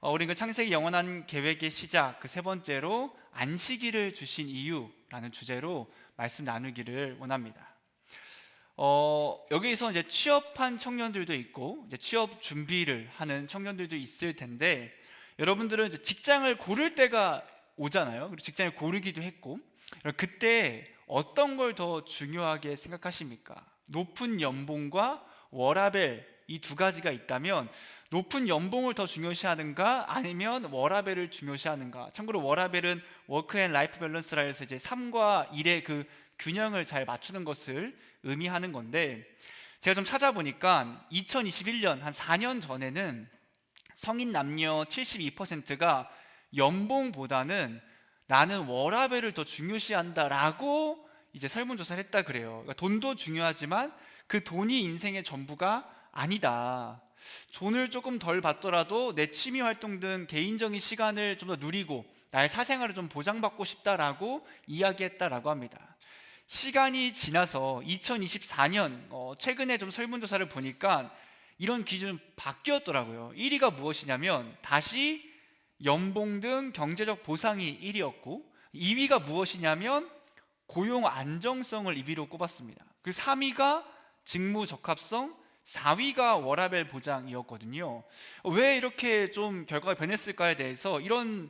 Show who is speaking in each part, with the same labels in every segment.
Speaker 1: 우리 그 창세기 영원한 계획의 시작 그 세 번째로 안식일을 주신 이유라는 주제로 말씀 나누기를 원합니다. 여기서 이제 취업한 청년들도 있고 이제 취업 준비를 하는 청년들도 있을 텐데 여러분들은 이제 직장을 고를 때가 오잖아요. 그리고 직장을 고르기도 했고 그때 어떤 걸 더 중요하게 생각하십니까? 높은 연봉과 워라밸 이 두 가지가 있다면 높은 연봉을 더 중요시하는가 아니면 워라밸을 중요시하는가? 참고로 워라밸은 워크 앤 라이프 밸런스라 해서 이제 삶과 일의 그 균형을 잘 맞추는 것을 의미하는 건데 제가 좀 찾아보니까 2021년 한 4년 전에는 성인 남녀 72%가 연봉보다는 나는 워라밸을 더 중요시한다라고 이제 설문조사를 했다 그래요. 그러니까 돈도 중요하지만 그 돈이 인생의 전부가 아니다. 돈을 조금 덜 받더라도 내 취미 활동 등 개인적인 시간을 좀 더 누리고 나의 사생활을 좀 보장받고 싶다라고 이야기했다라고 합니다. 시간이 지나서 2024년 최근에 좀 설문조사를 보니까 이런 기준이 바뀌었더라고요. 1위가 무엇이냐면 다시 연봉 등 경제적 보상이 1위였고 2위가 무엇이냐면 고용 안정성을 2위로 꼽았습니다. 그리고 3위가 직무 적합성, 4위가 워라밸 보장이었거든요. 왜 이렇게 좀 결과가 변했을까에 대해서 이런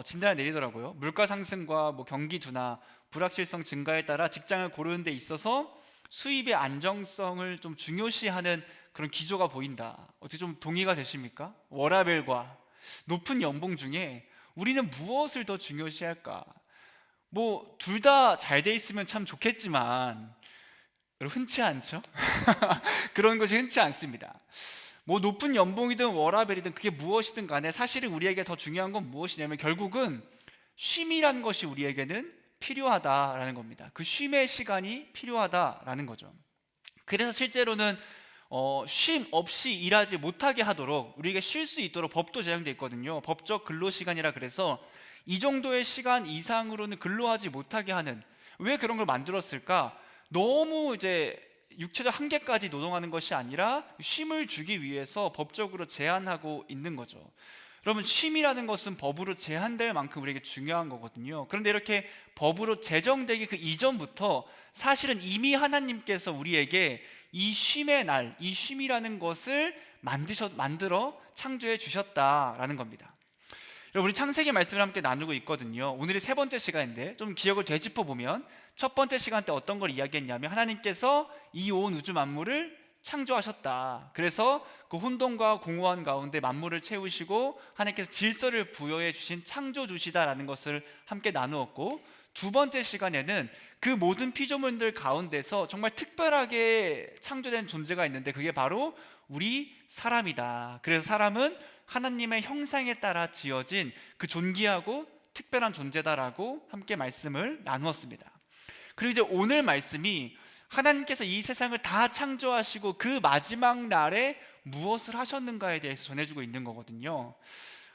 Speaker 1: 진단을 내리더라고요. 물가 상승과 뭐 경기 둔화, 불확실성 증가에 따라 직장을 고르는 데 있어서 수입의 안정성을 좀 중요시하는 그런 기조가 보인다. 어떻게 좀 동의가 되십니까? 워라밸과 높은 연봉 중에 우리는 무엇을 더 중요시할까? 뭐 둘 다 잘 돼 있으면 참 좋겠지만 여러분 흔치 않죠? 그런 것이 흔치 않습니다. 뭐 높은 연봉이든 워라밸이든 그게 무엇이든 간에 사실은 우리에게 더 중요한 건 무엇이냐면 결국은 쉼이라는 것이 우리에게는 필요하다라는 겁니다. 그 쉼의 시간이 필요하다라는 거죠. 그래서 실제로는 쉼 없이 일하지 못하게 하도록 우리에게 쉴 수 있도록 법도 제정되어 있거든요. 법적 근로시간이라 그래서 이 정도의 시간 이상으로는 근로하지 못하게 하는, 왜 그런 걸 만들었을까? 너무 이제 육체적 한계까지 노동하는 것이 아니라 쉼을 주기 위해서 법적으로 제한하고 있는 거죠. 여러분 쉼이라는 것은 법으로 제한될 만큼 우리에게 중요한 거거든요. 그런데 이렇게 법으로 제정되기 그 이전부터 사실은 이미 하나님께서 우리에게 이 쉼의 날, 이 쉼이라는 것을 만들어 창조해 주셨다라는 겁니다. 여러분 우리 창세기 말씀을 함께 나누고 있거든요. 오늘이 세 번째 시간인데 좀 기억을 되짚어 보면 첫 번째 시간 때 어떤 걸 이야기했냐면 하나님께서 이 온 우주 만물을 창조하셨다. 그래서 그 혼돈과 공허한 가운데 만물을 채우시고 하나님께서 질서를 부여해 주신 창조주시다라는 것을 함께 나누었고, 두 번째 시간에는 그 모든 피조물들 가운데서 정말 특별하게 창조된 존재가 있는데 그게 바로 우리 사람이다. 그래서 사람은 하나님의 형상에 따라 지어진 그 존귀하고 특별한 존재다라고 함께 말씀을 나누었습니다. 그리고 이제 오늘 말씀이 하나님께서 이 세상을 다 창조하시고 그 마지막 날에 무엇을 하셨는가에 대해서 전해주고 있는 거거든요.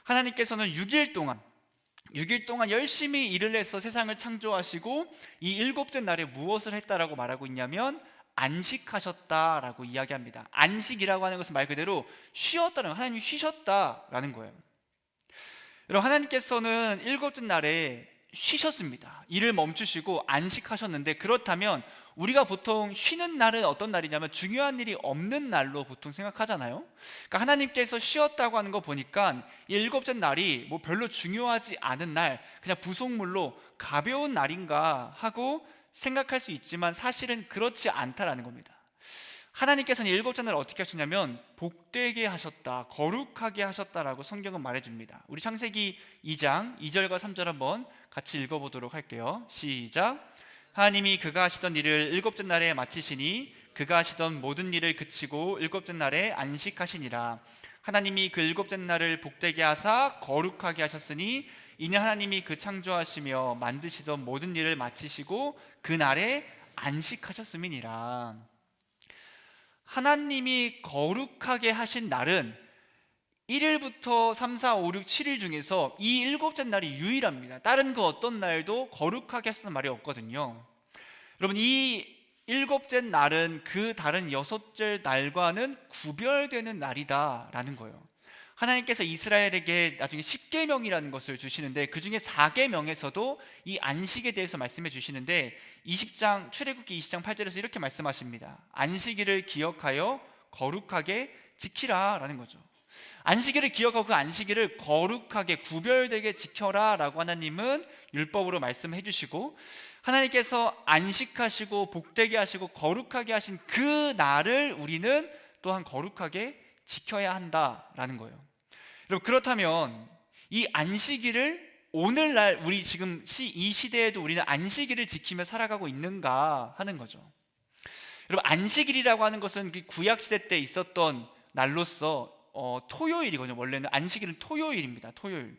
Speaker 1: 하나님께서는 6일 동안 열심히 일을 해서 세상을 창조하시고 이 일곱째 날에 무엇을 했다라고 말하고 있냐면 안식하셨다라고 이야기합니다. 안식이라고 하는 것은 말 그대로 쉬었다는, 하나님이 쉬셨다라는 거예요. 여러분 하나님께서는 일곱째 날에 쉬셨습니다. 일을 멈추시고 안식하셨는데, 그렇다면 우리가 보통 쉬는 날은 어떤 날이냐면 중요한 일이 없는 날로 보통 생각하잖아요. 그러니까 하나님께서 쉬었다고 하는 거 보니까 일곱째 날이 뭐 별로 중요하지 않은 날, 그냥 부속물로 가벼운 날인가 하고 생각할 수 있지만 사실은 그렇지 않다라는 겁니다. 하나님께서는 일곱째 날을 어떻게 하셨냐면 복되게 하셨다, 거룩하게 하셨다라고 성경은 말해줍니다. 우리 창세기 2장 2절과 3절 한번 같이 읽어보도록 할게요. 시작. 하나님이 그가 하시던 일을 일곱째 날에 마치시니 그가 하시던 모든 일을 그치고 일곱째 날에 안식하시니라. 하나님이 그 일곱째 날을 복되게 하사 거룩하게 하셨으니 이는 하나님이 그 창조하시며 만드시던 모든 일을 마치시고 그 날에 안식하셨음이니라. 하나님이 거룩하게 하신 날은 1일부터 3, 4, 5, 6, 7일 중에서 이 일곱째 날이 유일합니다. 다른 그 어떤 날도 거룩하게 하시는 말이 없거든요. 여러분 이 일곱째 날은 그 다른 여섯째 날과는 구별되는 날이다라는 거예요. 하나님께서 이스라엘에게 나중에 10계명이라는 것을 주시는데 그 중에 4계명에서도 이 안식에 대해서 말씀해 주시는데 20장 출애굽기 20장 8절에서 이렇게 말씀하십니다. 안식일을 기억하여 거룩하게 지키라 라는 거죠. 안식일을 기억하고 그 안식일을 거룩하게 구별되게 지켜라 라고 하나님은 율법으로 말씀해 주시고, 하나님께서 안식하시고 복되게 하시고 거룩하게 하신 그 날을 우리는 또한 거룩하게 지켜야 한다라는 거예요. 여러분, 그렇다면 이 안식일을 오늘날 우리 지금 이 시대에도 우리는 안식일을 지키며 살아가고 있는가 하는 거죠. 여러분, 안식일이라고 하는 것은 그 구약 시대 때 있었던 날로서 토요일이거든요. 원래는 안식일은 토요일입니다. 토요일.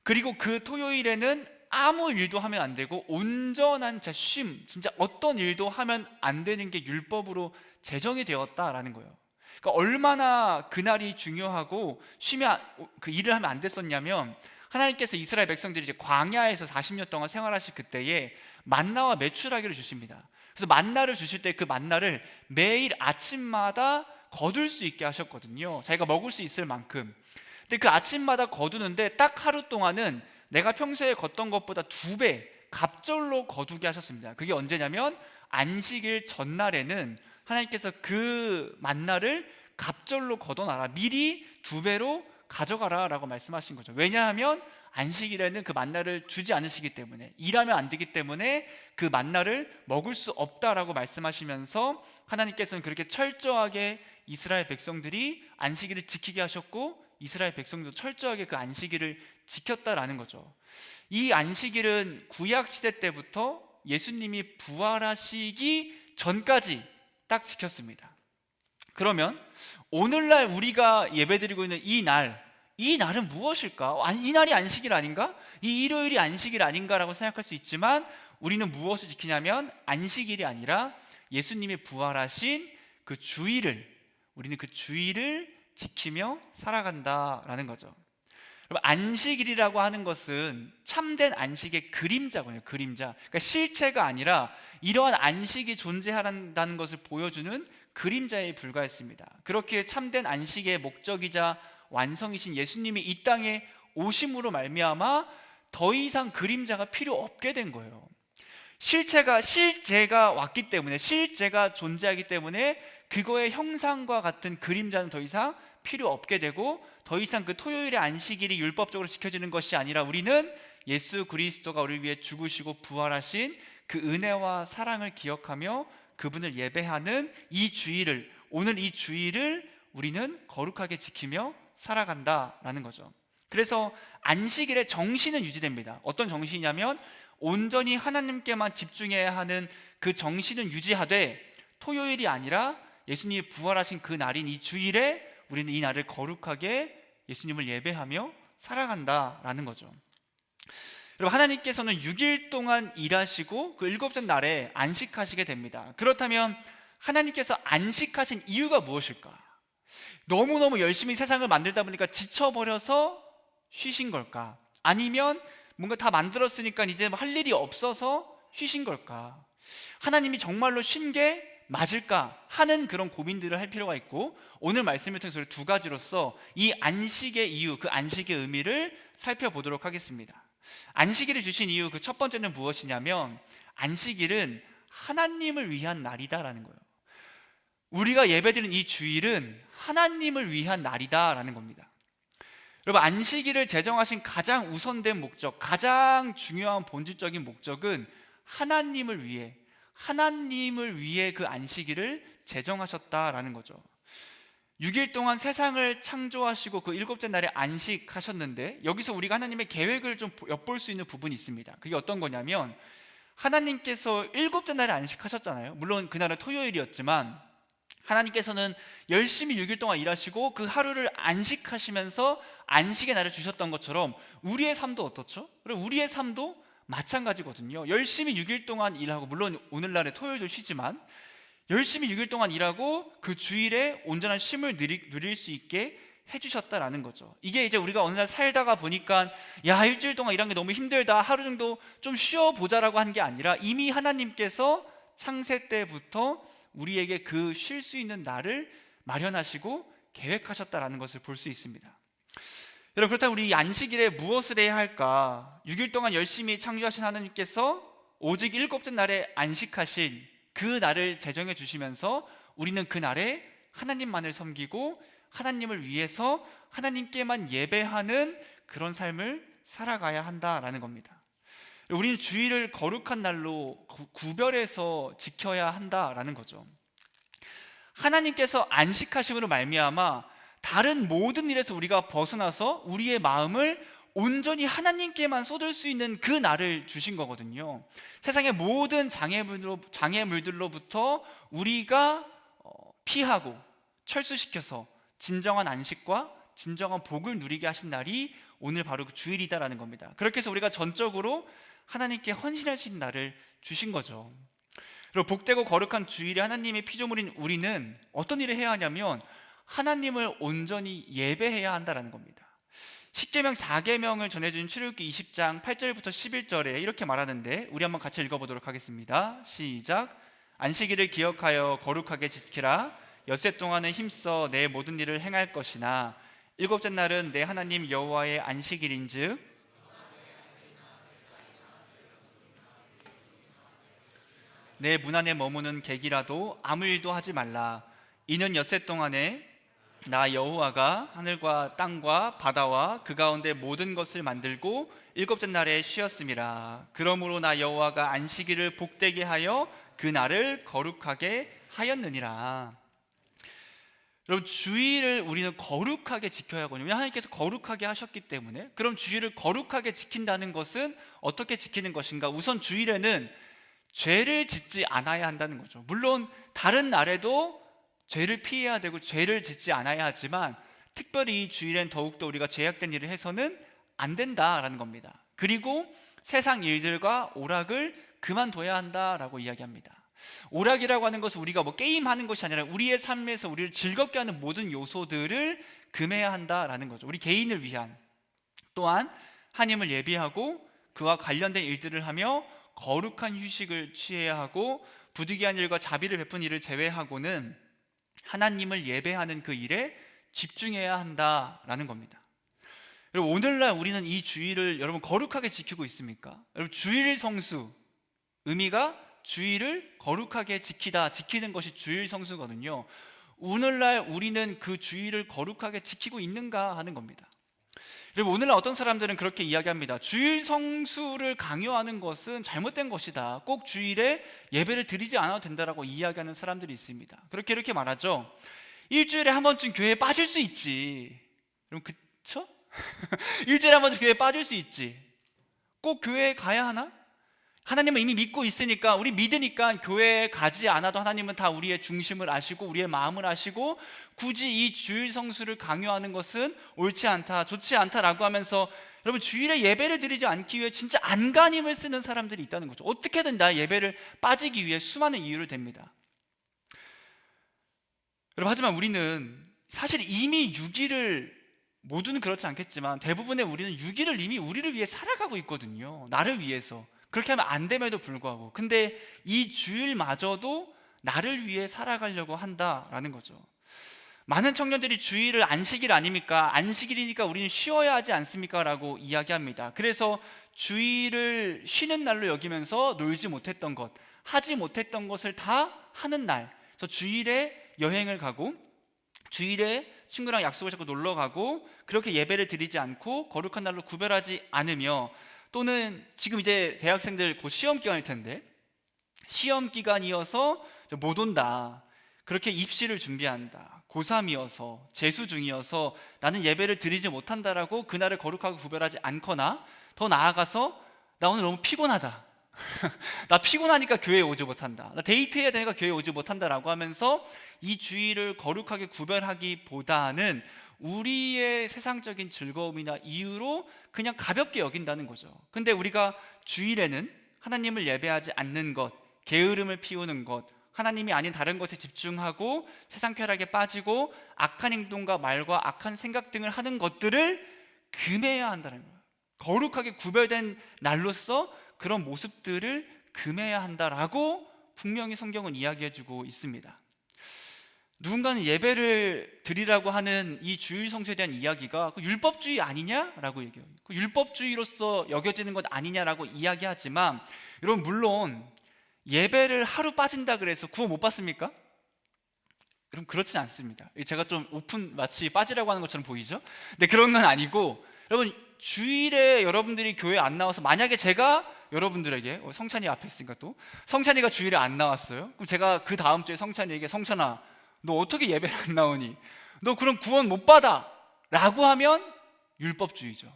Speaker 1: 그리고 그 토요일에는 아무 일도 하면 안 되고 온전한 쉼, 진짜 어떤 일도 하면 안 되는 게 율법으로 제정이 되었다라는 거예요. 그러니까 얼마나 그날이 중요하고 쉬면 그 일을 하면 안 됐었냐면, 하나님께서 이스라엘 백성들이 이제 광야에서 40년 동안 생활하실 그때에 만나와 메추라기를 주십니다. 그래서 만나를 주실 때 그 만나를 매일 아침마다 거둘 수 있게 하셨거든요. 자기가 먹을 수 있을 만큼. 근데 그 아침마다 거두는데 딱 하루 동안은 내가 평소에 걷던 것보다 2배 갑절로 거두게 하셨습니다. 그게 언제냐면 안식일 전날에는 하나님께서 그 만나를 갑절로 걷어놔라, 미리 2배로 가져가라 라고 말씀하신 거죠. 왜냐하면 안식일에는 그 만나를 주지 않으시기 때문에, 일하면 안 되기 때문에 그 만나를 먹을 수 없다라고 말씀하시면서 하나님께서는 그렇게 철저하게 이스라엘 백성들이 안식일을 지키게 하셨고, 이스라엘 백성도 철저하게 그 안식일을 지켰다라는 거죠. 이 안식일은 구약 시대 때부터 예수님이 부활하시기 전까지 딱 지켰습니다. 그러면 오늘날 우리가 예배드리고 있는 이 날은 무엇일까? 이 날이 안식일 아닌가? 이 일요일이 안식일 아닌가라고 생각할 수 있지만, 우리는 무엇을 지키냐면 안식일이 아니라 예수님이 부활하신 그 주일을, 우리는 그 주일을 지키며 살아간다라는 거죠. 여러분, 안식일이라고 하는 것은 참된 안식의 그림자거든요. 그림자. 그러니까 실체가 아니라 이러한 안식이 존재한다는 것을 보여주는 그림자에 불과했습니다. 그렇게 참된 안식의 목적이자 완성이신 예수님이 이 땅에 오심으로 말미암아 더 이상 그림자가 필요 없게 된 거예요. 실제가 왔기 때문에, 실제가 존재하기 때문에 그거의 형상과 같은 그림자는 더 이상 필요 없게 되고, 더 이상 그 토요일의 안식일이 율법적으로 지켜지는 것이 아니라 우리는 예수 그리스도가 우리를 위해 죽으시고 부활하신 그 은혜와 사랑을 기억하며 그분을 예배하는 이 주일을, 오늘 이 주일을 우리는 거룩하게 지키며 살아간다라는 거죠. 그래서 안식일의 정신은 유지됩니다. 어떤 정신이냐면 온전히 하나님께만 집중해야 하는 그 정신은 유지하되, 토요일이 아니라 예수님이 부활하신 그 날인 이 주일에 우리는 이 날을 거룩하게 예수님을 예배하며 살아간다라는 거죠. 여러분, 하나님께서는 6일 동안 일하시고 그 7째 날에 안식하시게 됩니다. 그렇다면 하나님께서 안식하신 이유가 무엇일까? 너무너무 열심히 세상을 만들다 보니까 지쳐버려서 쉬신 걸까? 아니면 뭔가 다 만들었으니까 이제 할 일이 없어서 쉬신 걸까? 하나님이 정말로 쉰 게 맞을까 하는 그런 고민들을 할 필요가 있고, 오늘 말씀을 통해서 2가지로서 이 안식의 이유, 그 안식의 의미를 살펴보도록 하겠습니다. 안식일을 주신 이유, 그 첫 번째는 무엇이냐면 안식일은 하나님을 위한 날이다라는 거예요. 우리가 예배드리는 이 주일은 하나님을 위한 날이다라는 겁니다. 여러분, 안식일을 제정하신 가장 우선된 목적, 가장 중요한 본질적인 목적은 하나님을 위해 그 안식일을 제정하셨다라는 거죠. 6일 동안 세상을 창조하시고 그 7째 날에 안식하셨는데, 여기서 우리가 하나님의 계획을 좀 엿볼 수 있는 부분이 있습니다. 그게 어떤 거냐면, 하나님께서 7째 날에 안식하셨잖아요. 물론 그날은 토요일이었지만 하나님께서는 열심히 6일 동안 일하시고 그 하루를 안식하시면서 안식의 날을 주셨던 것처럼 우리의 삶도 어떻죠? 우리의 삶도 마찬가지거든요. 열심히 6일 동안 일하고, 물론 오늘날에 토요일도 쉬지만 열심히 6일 동안 일하고 그 주일에 온전한 쉼을 누릴 수 있게 해주셨다라는 거죠. 이게 이제 우리가 어느 날 살다가 보니까 야, 일주일 동안 일한 게 너무 힘들다, 하루 정도 좀 쉬어보자라고 한 게 아니라 이미 하나님께서 창세 때부터 우리에게 그 쉴 수 있는 날을 마련하시고 계획하셨다라는 것을 볼 수 있습니다. 여러분, 그렇다면 우리 이 안식일에 무엇을 해야 할까? 6일 동안 열심히 창조하신 하나님께서 오직 일곱째 날에 안식하신 그 날을 제정해 주시면서 우리는 그 날에 하나님만을 섬기고 하나님을 위해서 하나님께만 예배하는 그런 삶을 살아가야 한다라는 겁니다. 우리는 주일을 거룩한 날로 구별해서 지켜야 한다라는 거죠. 하나님께서 안식하심으로 말미암아 다른 모든 일에서 우리가 벗어나서 우리의 마음을 온전히 하나님께만 쏟을 수 있는 그 날을 주신 거거든요. 세상의 모든 장애물들로부터 우리가 피하고 철수시켜서 진정한 안식과 진정한 복을 누리게 하신 날이 오늘 바로 그 주일이다라는 겁니다. 그렇게 해서 우리가 전적으로 하나님께 헌신할 수 있는 날을 주신 거죠. 그리고 복되고 거룩한 주일에 하나님의 피조물인 우리는 어떤 일을 해야 하냐면 하나님을 온전히 예배해야 한다라는 겁니다. 십계명 4계명을 전해준 출애굽기 20장 8절부터 11절에 이렇게 말하는데, 우리 한번 같이 읽어보도록 하겠습니다. 시작. 안식일을 기억하여 거룩하게 지키라. 엿새 동안은 힘써 내 모든 일을 행할 것이나 일곱째 날은 내 하나님 여호와의 안식일인즉 내 문 안에 머무는 객이라도 아무 일도 하지 말라. 이는 엿새 동안에 나 여호와가 하늘과 땅과 바다와 그 가운데 모든 것을 만들고 일곱째 날에 쉬었음이라. 그러므로 나 여호와가 안식일을 복되게 하여 그 날을 거룩하게 하였느니라. 여러분, 주일을 우리는 거룩하게 지켜야 하거든요. 하나님께서 거룩하게 하셨기 때문에. 그럼 주일을 거룩하게 지킨다는 것은 어떻게 지키는 것인가? 우선 주일에는 죄를 짓지 않아야 한다는 거죠. 물론 다른 날에도 죄를 피해야 되고 죄를 짓지 않아야 하지만 특별히 이 주일엔 더욱더 우리가 죄악된 일을 해서는 안 된다라는 겁니다. 그리고 세상 일들과 오락을 그만둬야 한다라고 이야기합니다. 오락이라고 하는 것은 우리가 뭐 게임하는 것이 아니라 우리의 삶에서 우리를 즐겁게 하는 모든 요소들을 금해야 한다라는 거죠. 우리 개인을 위한, 또한 하나님을 예비하고 그와 관련된 일들을 하며 거룩한 휴식을 취해야 하고 부득이한 일과 자비를 베푼 일을 제외하고는 하나님을 예배하는 그 일에 집중해야 한다라는 겁니다. 여러분, 오늘날 우리는 이 주일을 여러분 거룩하게 지키고 있습니까? 여러분, 주일 성수 의미가 주일을 거룩하게 지키다, 지키는 것이 주일 성수거든요. 오늘날 우리는 그 주일을 거룩하게 지키고 있는가 하는 겁니다. 여러분, 오늘날 어떤 사람들은 그렇게 이야기합니다. 주일 성수를 강요하는 것은 잘못된 것이다. 꼭 주일에 예배를 드리지 않아도 된다라고 이야기하는 사람들이 있습니다. 이렇게 말하죠. 일주일에 한 번쯤 교회에 빠질 수 있지. 여러분, 그쵸? 일주일에 한 번쯤 교회에 빠질 수 있지. 꼭 교회에 가야 하나? 하나님은 이미 믿고 있으니까, 우리 믿으니까 교회에 가지 않아도 하나님은 다 우리의 중심을 아시고 우리의 마음을 아시고 굳이 이 주일 성수를 강요하는 것은 옳지 않다, 좋지 않다라고 하면서 여러분, 주일에 예배를 드리지 않기 위해 진짜 안간힘을 쓰는 사람들이 있다는 거죠. 어떻게든 나 예배를 빠지기 위해 수많은 이유를 댑니다. 여러분, 하지만 우리는 사실 이미 6일을, 모두는 그렇지 않겠지만 대부분의 우리는 6일을 이미 우리를 위해 살아가고 있거든요. 나를 위해서. 그렇게 하면 안 됨에도 불구하고, 근데 이 주일마저도 나를 위해 살아가려고 한다라는 거죠. 많은 청년들이 주일을 안식일 아닙니까? 안식일이니까 우리는 쉬어야 하지 않습니까? 라고 이야기합니다. 그래서 주일을 쉬는 날로 여기면서 놀지 못했던 것, 하지 못했던 것을 다 하는 날, 그래서 주일에 여행을 가고 주일에 친구랑 약속을 잡고 놀러 가고 그렇게 예배를 드리지 않고 거룩한 날로 구별하지 않으며, 또는 지금 이제 대학생들 곧 시험 기간일 텐데 시험 기간이어서 못 온다, 그렇게 입시를 준비한다, 고3이어서 재수 중이어서 나는 예배를 드리지 못한다라고 그날을 거룩하게 구별하지 않거나, 더 나아가서 나 오늘 너무 피곤하다, 나 피곤하니까 교회에 오지 못한다, 나 데이트해야 되니까 교회에 오지 못한다라고 하면서 이 주일을 거룩하게 구별하기보다는 우리의 세상적인 즐거움이나 이유로 그냥 가볍게 여긴다는 거죠. 근데 우리가 주일에는 하나님을 예배하지 않는 것, 게으름을 피우는 것, 하나님이 아닌 다른 것에 집중하고 세상 쾌락에 빠지고 악한 행동과 말과 악한 생각 등을 하는 것들을 금해야 한다는 거예요. 거룩하게 구별된 날로서 그런 모습들을 금해야 한다라고 분명히 성경은 이야기해주고 있습니다. 누군가는 예배를 드리라고 하는 이 주일 성수에 대한 이야기가 그 율법주의 아니냐라고 얘기해요. 그 율법주의로서 여겨지는 것 아니냐라고 이야기하지만, 여러분 물론 예배를 하루 빠진다 그래서 구원 못 받습니까? 그럼 그렇진 않습니다. 제가 좀 오픈 마치 빠지라고 하는 것처럼 보이죠? 근데 그런 건 아니고, 여러분 주일에 여러분들이 교회 안 나와서, 만약에 제가 여러분들에게 성찬이 앞에 있으니까, 또 성찬이가 주일에 안 나왔어요. 그럼 제가 그 다음 주에 성찬이에게, 성찬아 너 어떻게 예배를 안 나오니? 너 그럼 구원 못 받아 라고 하면 율법주의죠.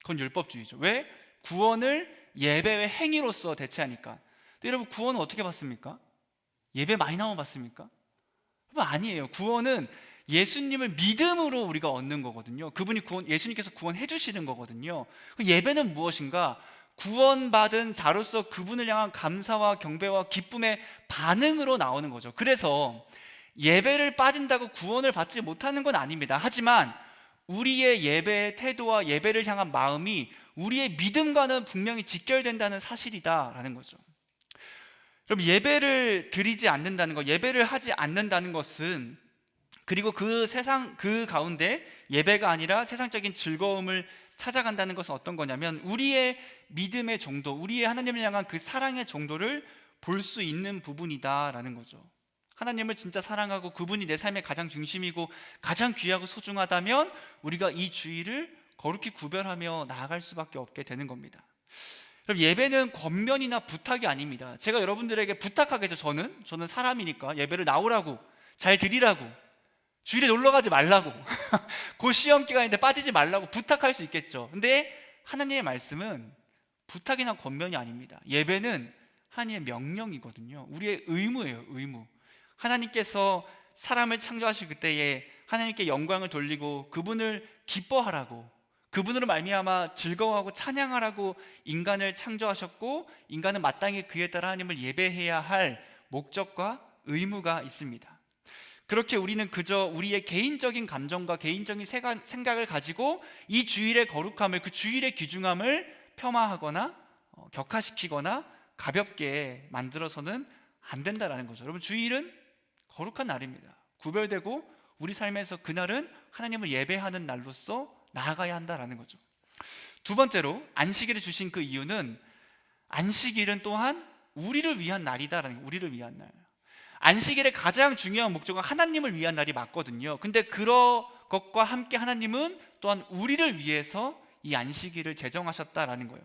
Speaker 1: 그건 율법주의죠. 왜? 구원을 예배의 행위로서 대체하니까. 근데 여러분 구원은 어떻게 받습니까? 예배 많이 나오면 받습니까? 아니에요. 구원은 예수님을 믿음으로 우리가 얻는 거거든요. 그분이 예수님께서 구원해 주시는 거거든요. 예배는 무엇인가? 구원받은 자로서 그분을 향한 감사와 경배와 기쁨의 반응으로 나오는 거죠. 그래서 예배를 빠진다고 구원을 받지 못하는 건 아닙니다. 하지만 우리의 예배의 태도와 예배를 향한 마음이 우리의 믿음과는 분명히 직결된다는 사실이다라는 거죠. 그럼 예배를 드리지 않는다는 것, 예배를 하지 않는다는 것은, 그리고 그 가운데 예배가 아니라 세상적인 즐거움을 찾아간다는 것은 어떤 거냐면, 우리의 믿음의 정도, 우리의 하나님을 향한 그 사랑의 정도를 볼 수 있는 부분이다라는 거죠. 하나님을 진짜 사랑하고 그분이 내 삶의 가장 중심이고 가장 귀하고 소중하다면 우리가 이 주의를 거룩히 구별하며 나아갈 수밖에 없게 되는 겁니다. 그럼 예배는 권면이나 부탁이 아닙니다. 제가 여러분들에게 부탁하겠죠. 저는 사람이니까 예배를 나오라고, 잘 드리라고, 주일에 놀러 가지 말라고 곧 시험 기간인데 빠지지 말라고 부탁할 수 있겠죠. 근데 하나님의 말씀은 부탁이나 권면이 아닙니다. 예배는 하나님의 명령이거든요. 우리의 의무예요. 의무. 하나님께서 사람을 창조하실 그때에 하나님께 영광을 돌리고 그분을 기뻐하라고, 그분으로 말미암아 즐거워하고 찬양하라고 인간을 창조하셨고, 인간은 마땅히 그에 따라 하나님을 예배해야 할 목적과 의무가 있습니다. 그렇게 우리는 그저 우리의 개인적인 감정과 개인적인 생각을 가지고 이 주일의 거룩함을, 그 주일의 귀중함을 폄하하거나 격하시키거나 가볍게 만들어서는 안 된다라는 거죠. 여러분 주일은 거룩한 날입니다. 구별되고 우리 삶에서 그날은 하나님을 예배하는 날로서 나아가야 한다라는 거죠. 두 번째로 안식일을 주신 그 이유는, 안식일은 또한 우리를 위한 날이다라는 거예요. 우리를 위한 날. 안식일의 가장 중요한 목적은 하나님을 위한 날이 맞거든요. 근데 그런 것과 함께 하나님은 또한 우리를 위해서 이 안식일을 제정하셨다라는 거예요.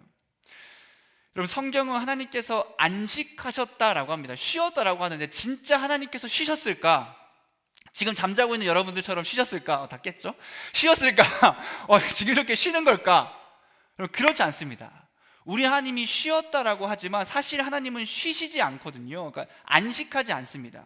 Speaker 1: 여러분 성경은 하나님께서 안식하셨다라고 합니다. 쉬었다라고 하는데 진짜 하나님께서 쉬셨을까? 지금 잠자고 있는 여러분들처럼 쉬셨을까? 다 깼죠? 쉬었을까? 지금 이렇게 쉬는 걸까? 그렇지 않습니다. 우리 하나님이 쉬었다라고 하지만 사실 하나님은 쉬시지 않거든요. 그러니까 안식하지 않습니다.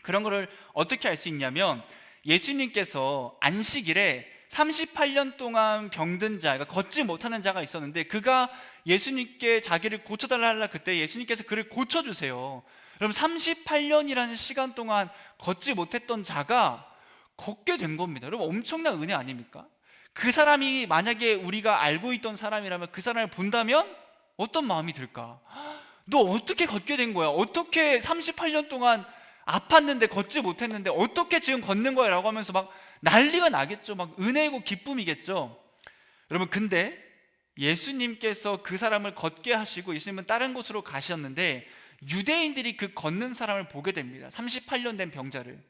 Speaker 1: 그런 거를 어떻게 알 수 있냐면, 예수님께서 안식일에 38년 동안 병든 자, 그러니까 걷지 못하는 자가 있었는데, 그가 예수님께 자기를 고쳐달라 그때 예수님께서 그를 고쳐주세요. 그럼 38년이라는 시간 동안 걷지 못했던 자가 걷게 된 겁니다. 여러분 엄청난 은혜 아닙니까? 그 사람이 만약에 우리가 알고 있던 사람이라면 그 사람을 본다면 어떤 마음이 들까? 너 어떻게 걷게 된 거야? 어떻게 38년 동안 아팠는데 걷지 못했는데 어떻게 지금 걷는 거야? 라고 하면서 막 난리가 나겠죠. 막 은혜고 기쁨이겠죠. 여러분 근데 예수님께서 그 사람을 걷게 하시고 예수님은 다른 곳으로 가셨는데, 유대인들이 그 걷는 사람을 보게 됩니다. 38년 된 병자를.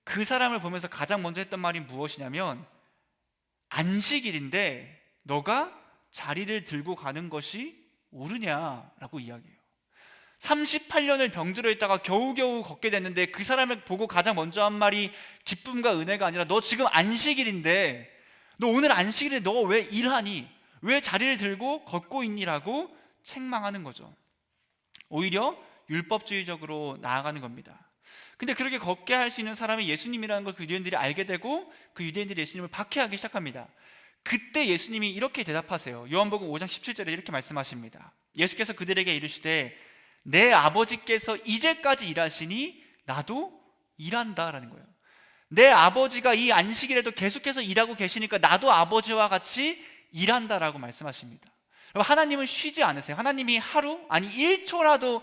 Speaker 1: 그 사람을 보면서 가장 먼저 했던 말이 무엇이냐면, 안식일인데 너가 자리를 들고 가는 것이 옳으냐라고 이야기해요. 38년을 병들어 있다가 겨우겨우 걷게 됐는데 그 사람을 보고 가장 먼저 한 말이 기쁨과 은혜가 아니라, 너 지금 안식일인데, 너 오늘 안식일에 너 왜 일하니? 왜 자리를 들고 걷고 있니라고 책망하는 거죠. 오히려 율법주의적으로 나아가는 겁니다. 근데 그렇게 걷게 할 수 있는 사람이 예수님이라는 걸 그 유대인들이 알게 되고, 그 유대인들이 예수님을 박해하기 시작합니다. 그때 예수님이 이렇게 대답하세요. 요한복음 5장 17절에 이렇게 말씀하십니다. 예수께서 그들에게 이르시되 내 아버지께서 이제까지 일하시니 나도 일한다라는 거예요. 내 아버지가 이 안식일에도 계속해서 일하고 계시니까 나도 아버지와 같이 일한다라고 말씀하십니다. 하나님은 쉬지 않으세요. 하나님이 하루, 아니 1초라도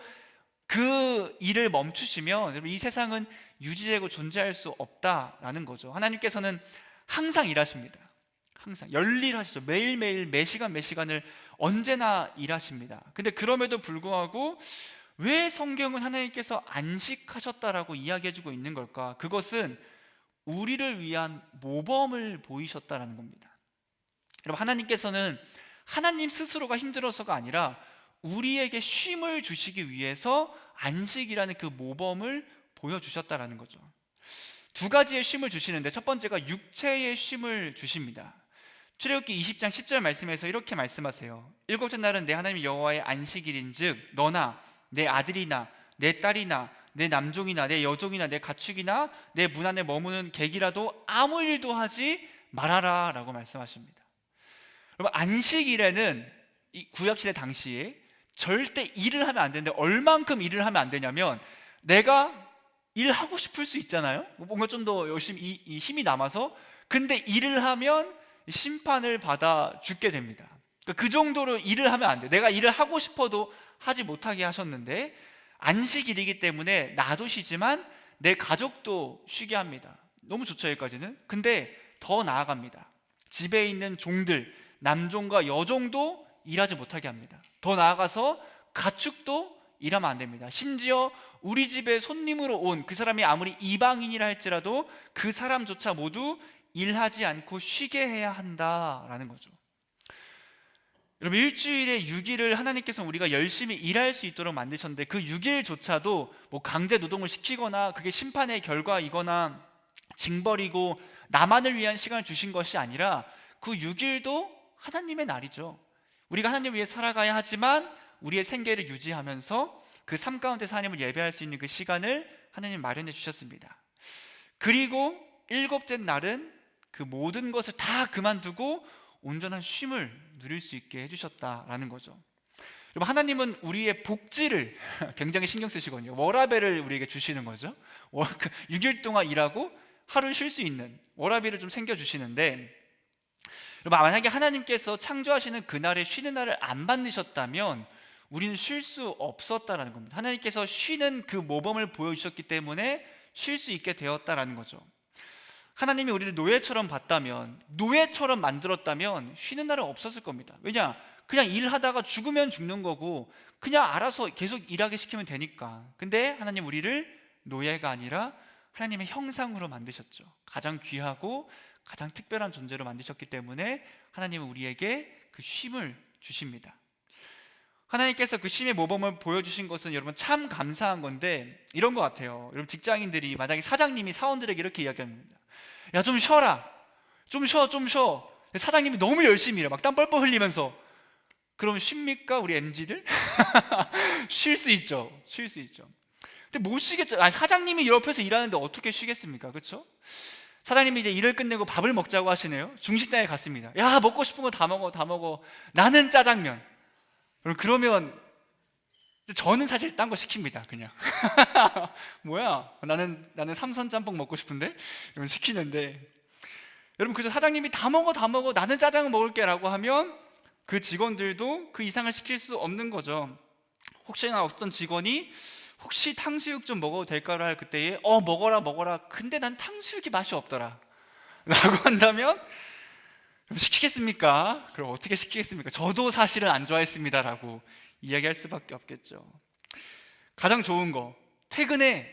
Speaker 1: 그 일을 멈추시면 이 세상은 유지되고 존재할 수 없다라는 거죠. 하나님께서는 항상 일하십니다. 항상 열일하시죠. 매일매일 매시간 매시간을 언제나 일하십니다. 근데 그럼에도 불구하고 왜 성경은 하나님께서 안식하셨다라고 이야기해주고 있는 걸까? 그것은 우리를 위한 모범을 보이셨다라는 겁니다. 여러분, 하나님께서는 하나님 스스로가 힘들어서가 아니라 우리에게 쉼을 주시기 위해서 안식이라는 그 모범을 보여주셨다라는 거죠. 두 가지의 쉼을 주시는데 첫 번째가 육체의 쉼을 주십니다. 출애굽기 20장 10절 말씀에서 이렇게 말씀하세요. 일곱째 날은 내 하나님 여호와의 안식일인즉 너나 내 아들이나 내 딸이나 내 남종이나 내 여종이나 내 가축이나 내 문 안에 머무는 객이라도 아무 일도 하지 말아라 라고 말씀하십니다. 여러분, 안식일에는 이 구약시대 당시에 절대 일을 하면 안 되는데 얼만큼 일을 하면 안 되냐면 내가 일하고 싶을 수 있잖아요. 뭔가 좀 더 열심히 이 힘이 남아서, 근데 일을 하면 심판을 받아 죽게 됩니다. 그러니까 그 정도로 일을 하면 안 돼요. 내가 일을 하고 싶어도 하지 못하게 하셨는데 안식일이기 때문에 나도 쉬지만 내 가족도 쉬게 합니다. 너무 좋죠, 여기까지는. 근데 더 나아갑니다. 집에 있는 종들, 남종과 여종도 일하지 못하게 합니다. 더 나아가서 가축도 일하면 안 됩니다. 심지어 우리 집에 손님으로 온 그 사람이 아무리 이방인이라 할지라도 그 사람조차 모두 일하지 않고 쉬게 해야 한다라는 거죠. 여러분, 일주일에 6일을 하나님께서 우리가 열심히 일할 수 있도록 만드셨는데 그 6일조차도 뭐 강제 노동을 시키거나 그게 심판의 결과이거나 징벌이고 나만을 위한 시간을 주신 것이 아니라 그 6일도 하나님의 날이죠. 우리가 하나님을 위해 살아가야 하지만 우리의 생계를 유지하면서 그 삶 가운데서 하나님을 예배할 수 있는 그 시간을 하나님 마련해 주셨습니다. 그리고 일곱째 날은 그 모든 것을 다 그만두고 온전한 쉼을 누릴 수 있게 해주셨다라는 거죠. 여러분, 하나님은 우리의 복지를 굉장히 신경 쓰시거든요. 워라밸을 우리에게 주시는 거죠. 6일 동안 일하고 하루 쉴 수 있는 워라밸을 좀 챙겨주시는데, 여러분, 만약에 하나님께서 창조하시는 그날에 쉬는 날을 안 만드셨다면 우리는 쉴 수 없었다라는 겁니다. 하나님께서 쉬는 그 모범을 보여주셨기 때문에 쉴 수 있게 되었다라는 거죠. 하나님이 우리를 노예처럼 봤다면, 노예처럼 만들었다면 쉬는 날은 없었을 겁니다. 왜냐? 그냥 일하다가 죽으면 죽는 거고 그냥 알아서 계속 일하게 시키면 되니까. 근데 하나님 우리를 노예가 아니라 하나님의 형상으로 만드셨죠. 가장 귀하고 가장 특별한 존재로 만드셨기 때문에 하나님은 우리에게 그 쉼을 주십니다. 하나님께서 그 쉼의 모범을 보여주신 것은 여러분 참 감사한 건데 이런 것 같아요. 여러분, 직장인들이 만약에 사장님이 사원들에게 이렇게 이야기합니다. 야, 좀 쉬어라, 좀 쉬어. 사장님이 너무 열심히 일해, 막 땀 뻘뻘 흘리면서. 그럼 쉽니까 우리 MZ들? 쉴 수 있죠. 근데 못 쉬겠죠. 아니, 사장님이 옆에서 일하는데 어떻게 쉬겠습니까? 그렇죠? 사장님이 이제 일을 끝내고 밥을 먹자고 하시네요. 중식당에 갔습니다. 야, 먹고 싶은 거 다 먹어. 나는 짜장면. 그러면 저는 사실 딴 거 시킵니다. 그냥 뭐야, 나는 삼선 짬뽕 먹고 싶은데 이런 시키는데, 여러분, 그저 사장님이 다 먹어 나는 짜장을 먹을게 라고 하면 그 직원들도 그 이상을 시킬 수 없는 거죠. 혹시나 어떤 직원이 혹시 탕수육 좀 먹어도 될까를 할 그때에 먹어라 근데 난 탕수육이 맛이 없더라 라고 한다면 시키겠습니까? 그럼 어떻게 시키겠습니까? 저도 사실은 안 좋아했습니다 라고 이야기할 수밖에 없겠죠. 가장 좋은 거, 퇴근해.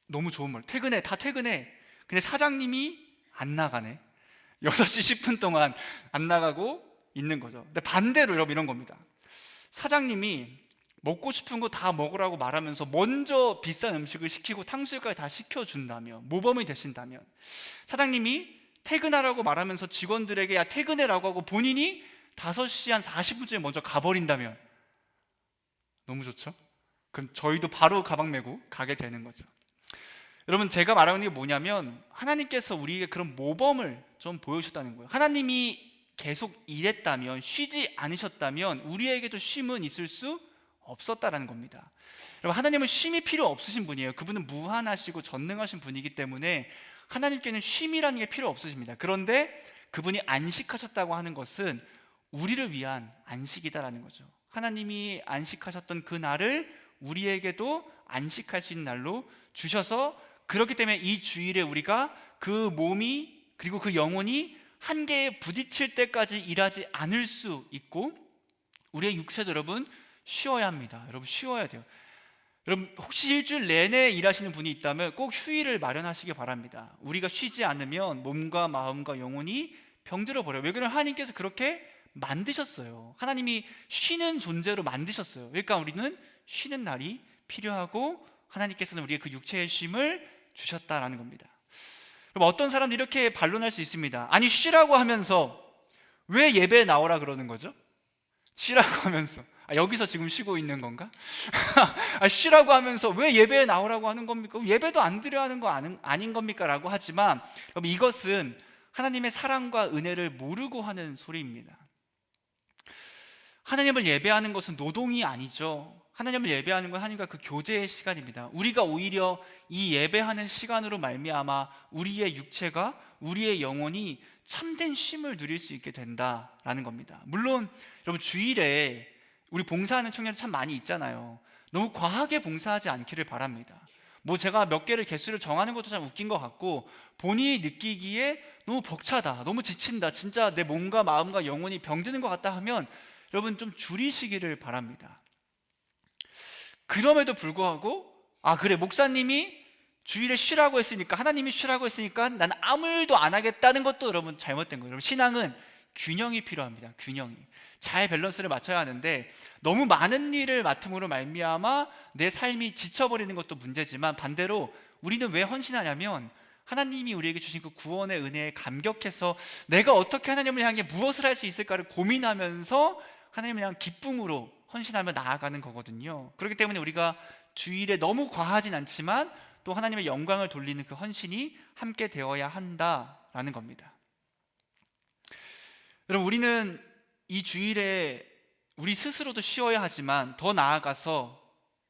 Speaker 1: 너무 좋은 말, 퇴근해. 다 퇴근해. 근데 사장님이 안 나가네. 6시 10분 동안 안 나가고 있는 거죠. 근데 반대로 여러분 이런 겁니다. 사장님이 먹고 싶은 거 다 먹으라고 말하면서 먼저 비싼 음식을 시키고 탕수육까지 다 시켜준다면, 모범이 되신다면, 사장님이 퇴근하라고 말하면서 직원들에게 야 퇴근해라고 하고 본인이 5시 한 40분쯤에 먼저 가버린다면 너무 좋죠? 그럼 저희도 바로 가방 메고 가게 되는 거죠. 여러분, 제가 말하는 게 뭐냐면 하나님께서 우리에게 그런 모범을 좀 보여주셨다는 거예요. 하나님이 계속 일했다면, 쉬지 않으셨다면 우리에게도 쉼은 있을 수 없었다라는 겁니다. 여러분, 하나님은 쉼이 필요 없으신 분이에요. 그분은 무한하시고 전능하신 분이기 때문에 하나님께는 쉼이라는 게 필요 없으십니다. 그런데 그분이 안식하셨다고 하는 것은 우리를 위한 안식이다라는 거죠. 하나님이 안식하셨던 그 날을 우리에게도 안식할 수 있는 날로 주셔서 그렇기 때문에 이 주일에 우리가 그 몸이 그리고 그 영혼이 한계에 부딪힐 때까지 일하지 않을 수 있고, 우리의 육체도 여러분 쉬어야 합니다. 여러분 쉬어야 돼요. 여러분 혹시 일주일 내내 일하시는 분이 있다면 꼭 휴일을 마련하시기 바랍니다. 우리가 쉬지 않으면 몸과 마음과 영혼이 병들어 버려요. 왜냐하면 하나님께서 그렇게 만드셨어요. 하나님이 쉬는 존재로 만드셨어요. 그러니까 우리는 쉬는 날이 필요하고 하나님께서는 우리의 그 육체의 쉼을 주셨다라는 겁니다. 그럼 어떤 사람도 이렇게 반론할 수 있습니다. 아니 쉬라고 하면서 왜 예배에 나오라 그러는 거죠? 쉬라고 하면서 여기서 지금 쉬고 있는 건가? 쉬라고 하면서 왜 예배에 나오라고 하는 겁니까? 예배도 안 드려야 하는 거 아닌 겁니까? 라고 하지만 여러분 이것은 하나님의 사랑과 은혜를 모르고 하는 소리입니다. 하나님을 예배하는 것은 노동이 아니죠. 하나님을 예배하는 건 하나님과 그 교제의 시간입니다. 우리가 오히려 이 예배하는 시간으로 말미암아 우리의 육체가, 우리의 영혼이 참된 쉼을 누릴 수 있게 된다라는 겁니다. 물론 여러분 주일에 우리 봉사하는 청년들 참 많이 있잖아요. 너무 과하게 봉사하지 않기를 바랍니다. 뭐 제가 몇 개를 개수를 정하는 것도 참 웃긴 것 같고, 본인이 느끼기에 너무 벅차다, 너무 지친다, 진짜 내 몸과 마음과 영혼이 병드는 것 같다 하면 여러분 좀 줄이시기를 바랍니다. 그럼에도 불구하고 그래 목사님이 주일에 쉬라고 했으니까, 하나님이 쉬라고 했으니까 나는 아무 일도 안 하겠다는 것도 여러분 잘못된 거예요. 여러분 신앙은 균형이 필요합니다. 균형이 잘 밸런스를 맞춰야 하는데, 너무 많은 일을 맡음으로 말미암아 내 삶이 지쳐버리는 것도 문제지만, 반대로 우리는 왜 헌신하냐면 하나님이 우리에게 주신 그 구원의 은혜에 감격해서 내가 어떻게 하나님을 향해 무엇을 할 수 있을까를 고민하면서 하나님을 향한 기쁨으로 헌신하며 나아가는 거거든요. 그렇기 때문에 우리가 주일에 너무 과하진 않지만 또 하나님의 영광을 돌리는 그 헌신이 함께 되어야 한다라는 겁니다. 여러분 우리는 이 주일에 우리 스스로도 쉬어야 하지만 더 나아가서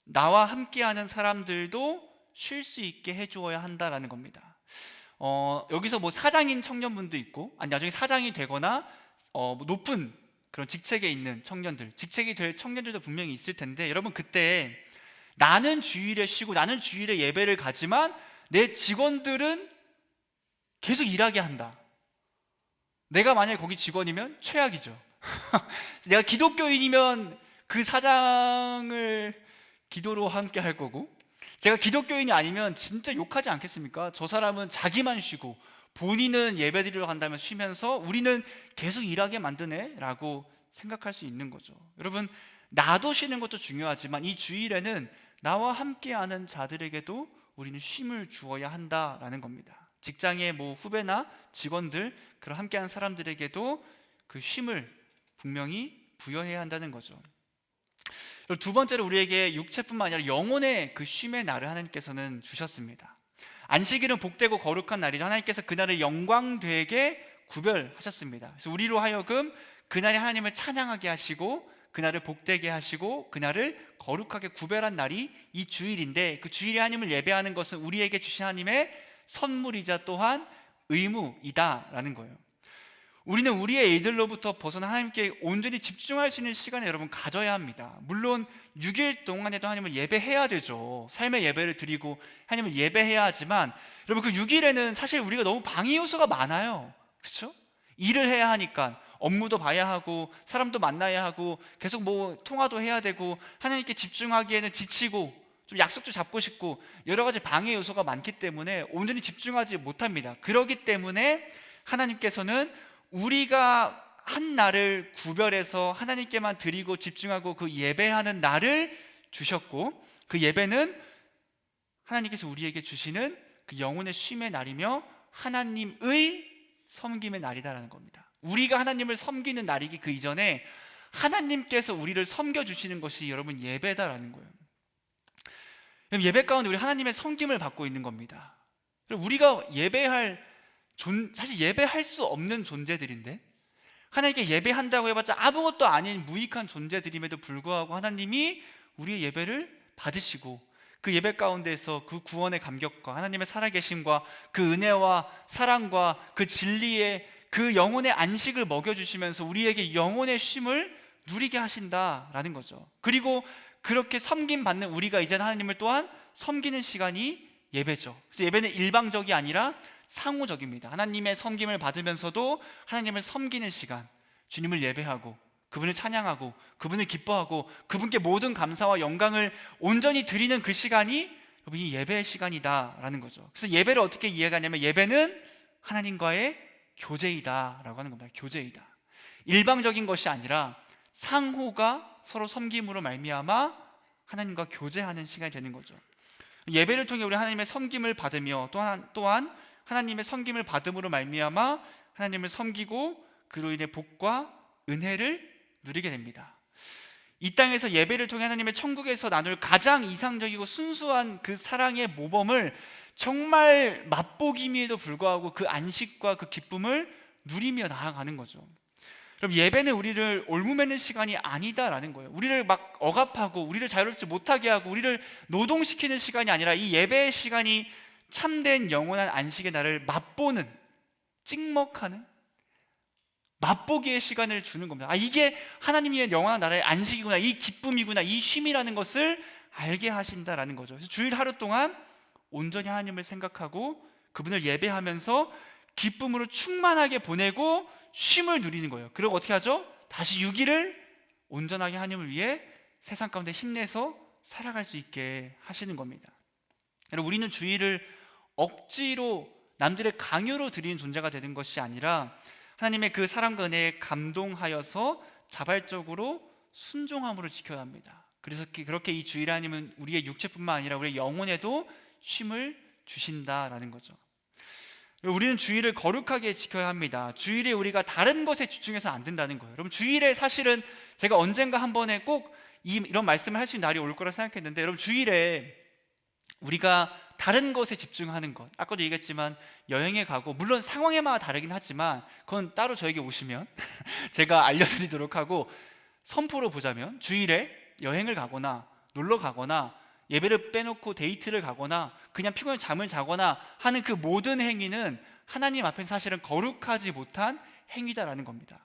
Speaker 1: 나와 함께하는 사람들도 쉴 수 있게 해주어야 한다라는 겁니다. 여기서 뭐 사장인 청년분도 있고, 아니 나중에 사장이 되거나 높은 그런 직책에 있는 청년들, 직책이 될 청년들도 분명히 있을 텐데, 여러분 그때 나는 주일에 쉬고 나는 주일에 예배를 가지만 내 직원들은 계속 일하게 한다. 내가 만약에 거기 직원이면 최악이죠. 내가 기독교인이면 그 사장을 기도로 함께 할 거고, 제가 기독교인이 아니면 진짜 욕하지 않겠습니까? 저 사람은 자기만 쉬고 본인은 예배드리러 간다면 쉬면서 우리는 계속 일하게 만드네 라고 생각할 수 있는 거죠. 여러분 나도 쉬는 것도 중요하지만 이 주일에는 나와 함께하는 자들에게도 우리는 쉼을 주어야 한다라는 겁니다. 직장의 뭐 후배나 직원들, 그런 함께하는 사람들에게도 그 쉼을 분명히 부여해야 한다는 거죠. 두 번째로 우리에게 육체뿐만 아니라 영혼의 그 쉼의 날을 하나님께서는 주셨습니다. 안식일은 복되고 거룩한 날이죠. 하나님께서 그날을 영광되게 구별하셨습니다. 그래서 우리로 하여금 그날에 하나님을 찬양하게 하시고 그날을 복되게 하시고 그날을 거룩하게 구별한 날이 이 주일인데, 그 주일에 하나님을 예배하는 것은 우리에게 주신 하나님의 선물이자 또한 의무이다라는 거예요. 우리는 우리의 일들로부터 벗어나 하나님께 온전히 집중할 수 있는 시간을 여러분 가져야 합니다. 물론 6일 동안에도 하나님을 예배해야 되죠. 삶의 예배를 드리고 하나님을 예배해야 하지만, 여러분 그 6일에는 사실 우리가 너무 방해 요소가 많아요. 그렇죠? 일을 해야 하니까 업무도 봐야 하고 사람도 만나야 하고 계속 뭐 통화도 해야 되고 하나님께 집중하기에는 지치고 좀 약속도 잡고 싶고 여러 가지 방해 요소가 많기 때문에 온전히 집중하지 못합니다. 그렇기 때문에 하나님께서는 우리가 한 날을 구별해서 하나님께만 드리고 집중하고 그 예배하는 날을 주셨고, 그 예배는 하나님께서 우리에게 주시는 그 영혼의 쉼의 날이며 하나님의 섬김의 날이다라는 겁니다. 우리가 하나님을 섬기는 날이기 그 이전에 하나님께서 우리를 섬겨주시는 것이 여러분 예배다라는 거예요. 예배 가운데 우리 하나님의 섬김을 받고 있는 겁니다. 우리가 사실 예배할 수 없는 존재들인데, 하나님께 예배한다고 해봤자 아무것도 아닌 무익한 존재들임에도 불구하고 하나님이 우리의 예배를 받으시고 그 예배 가운데에서 그 구원의 감격과 하나님의 살아계심과 그 은혜와 사랑과 그 진리의 그 영혼의 안식을 먹여주시면서 우리에게 영혼의 쉼을 누리게 하신다라는 거죠. 그리고 그렇게 섬김받는 우리가 이제는 하나님을 또한 섬기는 시간이 예배죠. 그래서 예배는 일방적이 아니라 상호적입니다. 하나님의 섬김을 받으면서도 하나님을 섬기는 시간, 주님을 예배하고 그분을 찬양하고 그분을 기뻐하고 그분께 모든 감사와 영광을 온전히 드리는 그 시간이 이 예배의 시간이다라는 거죠. 그래서 예배를 어떻게 이해하냐면 예배는 하나님과의 교제이다라고 하는 겁니다. 교제이다. 일방적인 것이 아니라 상호가 서로 섬김으로 말미암아 하나님과 교제하는 시간이 되는 거죠. 예배를 통해 우리 하나님의 섬김을 받으며 또한 하나님의 섬김을 받음으로 말미암아 하나님을 섬기고 그로 인해 복과 은혜를 누리게 됩니다. 이 땅에서 예배를 통해 하나님의 천국에서 나눌 가장 이상적이고 순수한 그 사랑의 모범을 정말 맛보기임에도 불구하고 그 안식과 그 기쁨을 누리며 나아가는 거죠. 그럼 예배는 우리를 올무매는 시간이 아니다라는 거예요. 우리를 막 억압하고 우리를 자유롭지 못하게 하고 우리를 노동시키는 시간이 아니라 이 예배의 시간이 참된 영원한 안식의 날을 맛보는, 찍먹하는, 맛보기의 시간을 주는 겁니다. 이게 하나님의 영원한 나라의 안식이구나, 이 기쁨이구나, 이 쉼이라는 것을 알게 하신다라는 거죠. 그래서 주일 하루 동안 온전히 하나님을 생각하고 그분을 예배하면서 기쁨으로 충만하게 보내고 쉼을 누리는 거예요. 그리고 어떻게 하죠? 다시 6일을 온전하게 하나님을 위해 세상 가운데 힘내서 살아갈 수 있게 하시는 겁니다. 여러분, 우리는 주일을 억지로 남들의 강요로 드리는 존재가 되는 것이 아니라 하나님의 그 사랑과 은혜에 감동하여서 자발적으로 순종함으로 지켜야 합니다. 그래서 그렇게 이 주일 하나님은 우리의 육체뿐만 아니라 우리의 영혼에도 쉼을 주신다라는 거죠. 우리는 주일을 거룩하게 지켜야 합니다. 주일에 우리가 다른 것에 집중해서 안 된다는 거예요. 여러분, 주일에 사실은 제가 언젠가 한 번에 꼭 이런 말씀을 할 수 있는 날이 올 거라 생각했는데, 여러분, 주일에 우리가 다른 것에 집중하는 것, 아까도 얘기했지만 여행에 가고, 물론 상황에마다 다르긴 하지만 그건 따로 저에게 오시면 제가 알려드리도록 하고, 선포로 보자면 주일에 여행을 가거나 놀러 가거나 예배를 빼놓고 데이트를 가거나 그냥 피곤해 잠을 자거나 하는 그 모든 행위는 하나님 앞에서 사실은 거룩하지 못한 행위다라는 겁니다.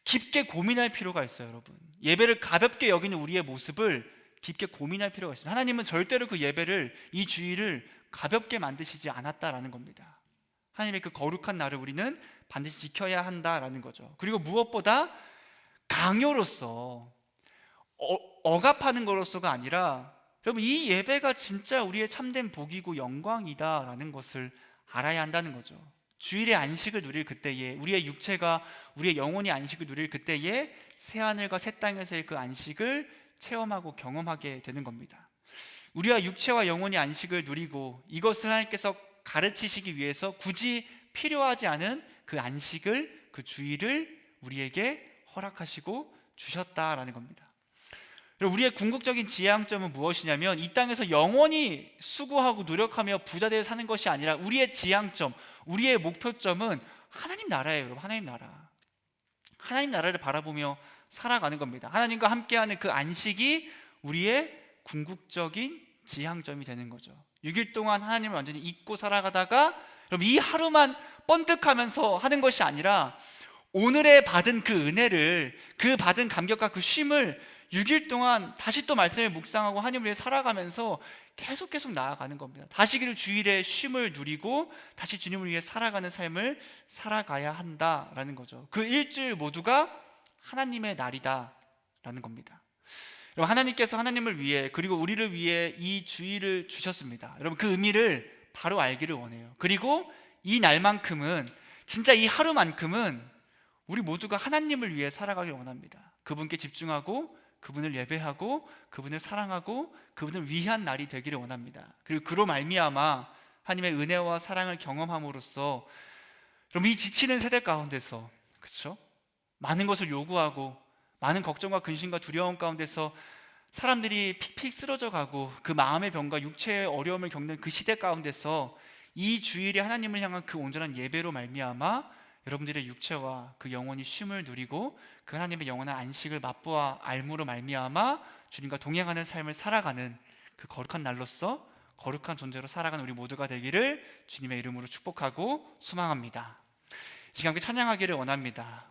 Speaker 1: 깊게 고민할 필요가 있어요. 여러분, 예배를 가볍게 여기는 우리의 모습을 깊게 고민할 필요가 있습니다. 하나님은 절대로 그 예배를, 이 주일을 가볍게 만드시지 않았다라는 겁니다. 하나님의 그 거룩한 날을 우리는 반드시 지켜야 한다라는 거죠. 그리고 무엇보다 강요로서 억압하는 것으로서가 아니라, 여러분, 이 예배가 진짜 우리의 참된 복이고 영광이다라는 것을 알아야 한다는 거죠. 주일의 안식을 누릴 그때에, 우리의 육체가, 우리의 영혼이 안식을 누릴 그때에 새하늘과 새 땅에서의 그 안식을 체험하고 경험하게 되는 겁니다. 우리가 육체와 영혼이 안식을 누리고 이것을 하나님께서 가르치시기 위해서 굳이 필요하지 않은 그 안식을, 그 주일을 우리에게 허락하시고 주셨다라는 겁니다. 우리의 궁극적인 지향점은 무엇이냐면, 이 땅에서 영원히 수고하고 노력하며 부자되어 사는 것이 아니라 우리의 지향점, 우리의 목표점은 하나님 나라예요. 여러분, 하나님 나라, 하나님 나라를 바라보며 살아가는 겁니다. 하나님과 함께하는 그 안식이 우리의 궁극적인 지향점이 되는 거죠. 6일 동안 하나님을 완전히 잊고 살아가다가, 여러분, 이 하루만 번뜩하면서 하는 것이 아니라 오늘에 받은 그 은혜를, 그 받은 감격과 그 쉼을 6일 동안 다시 또 말씀을 묵상하고 하나님을 위해 살아가면서 계속 나아가는 겁니다. 다시 그 주일에 쉼을 누리고 다시 주님을 위해 살아가는 삶을 살아가야 한다라는 거죠. 그 일주일 모두가 하나님의 날이다라는 겁니다. 여러분, 하나님께서 하나님을 위해, 그리고 우리를 위해 이 주일을 주셨습니다. 여러분, 그 의미를 바로 알기를 원해요. 그리고 이 날만큼은, 진짜 이 하루만큼은 우리 모두가 하나님을 위해 살아가길 원합니다. 그분께 집중하고 그분을 예배하고 그분을 사랑하고 그분을 위한 날이 되기를 원합니다. 그리고 그로 말미암아 하나님의 은혜와 사랑을 경험함으로써, 그럼 이 지치는 세대 가운데서, 그렇죠? 많은 것을 요구하고 많은 걱정과 근심과 두려움 가운데서 사람들이 픽픽 쓰러져 가고 그 마음의 병과 육체의 어려움을 겪는 그 시대 가운데서 이 주일이 하나님을 향한 그 온전한 예배로 말미암아 여러분들의 육체와 그 영혼이 쉼을 누리고 그 하나님의 영원한 안식을 맛보아 알므로 말미암아 주님과 동행하는 삶을 살아가는 그 거룩한 날로서 거룩한 존재로 살아가는 우리 모두가 되기를 주님의 이름으로 축복하고 소망합니다. 이 시간 함께 찬양하기를 원합니다.